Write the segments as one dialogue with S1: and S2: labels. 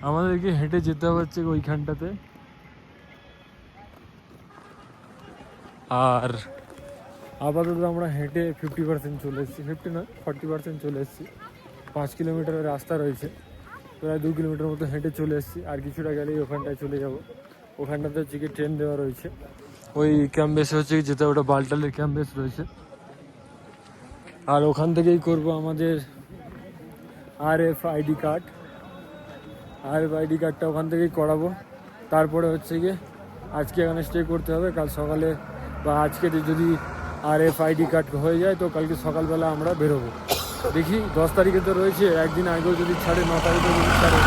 S1: আমাদেরকে হেঁটে যেতে হচ্ছে ওইখানটাতে। আর আপাতত আমরা হেঁটে 50% চলে এসেছি, 50 নয় 40% চলে এসেছি। 5 কিলোমিটারের রাস্তা রয়েছে, প্রায় 2 কিলোমিটার মতো হেঁটে চলে এসেছি। আর কিছুটা গেলেই ওখানটায় চলে যাব। ওখানটাতে হচ্ছে কি ট্রেন দেওয়া রয়েছে, ওই ক্যাম্প বেসে হচ্ছে কি যেতে, ওটা বালটালের ক্যাম্প বেস রয়েছে। আর ওখান থেকেই করব আমাদের RFID কার্ড। RFID কার্ডটা ওখান থেকেই করাবো। তারপরে হচ্ছে গিয়ে আজকে এখানে স্টে করতে হবে। কাল সকালে বা আজকে যদি RFID কার্ড হয়ে যায় তো কালকে সকালবেলা আমরা বেরোবো। দেখি 10 তারিখে তো রয়েছে, একদিন আগেও যদি ছাড়ে, 9 তারিখে যদি ছাড়ে,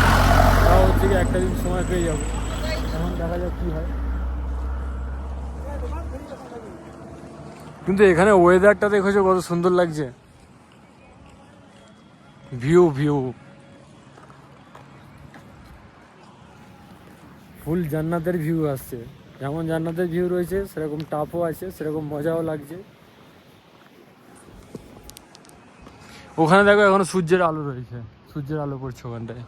S1: তাও হচ্ছে কি একটা দিন সময় পেয়ে যাবো। এখন দেখা যাক কী হয়। কিন্তু এখানে ওয়েদারটা দেখেছো কত সুন্দর লাগছে, ভিউ ফুল জান্নাতের ভিউ আসছে। যেমন জান্নাতের ভিউ রয়েছে সেরকম টাফও আছে, সেরকম মজাও লাগছে। ওখানে দেখো এখনো সূর্যের আলো রয়েছে, সূর্যের আলো পড়ছে ওখানটায়।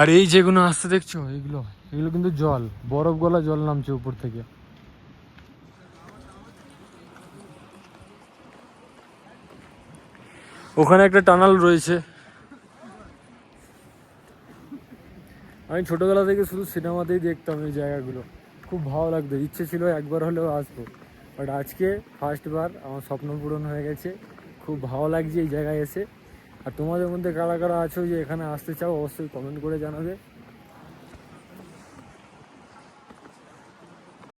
S1: আর এই যেগুলো আসছে দেখছো, এগুলো কিন্তু জল, বরফ গলা জল নামছে উপর থেকে। ওখানে একটা টানেল রয়েছে। আমি ছোটবেলা থেকে শুধু সিনেমাতেই দেখতাম এই জায়গাগুলো, খুব ভালো লাগতো, ইচ্ছে ছিল একবার হলেও আসবো। বাট আজকে ফার্স্টবার আমার স্বপ্ন পূরণ হয়ে গেছে। খুব ভালো লাগছে এই জায়গায় এসে। আর তোমাদের মধ্যে কারা কারা আছো যে এখানে আসতে চাও, অবশ্যই কমেন্ট করে জানাবে।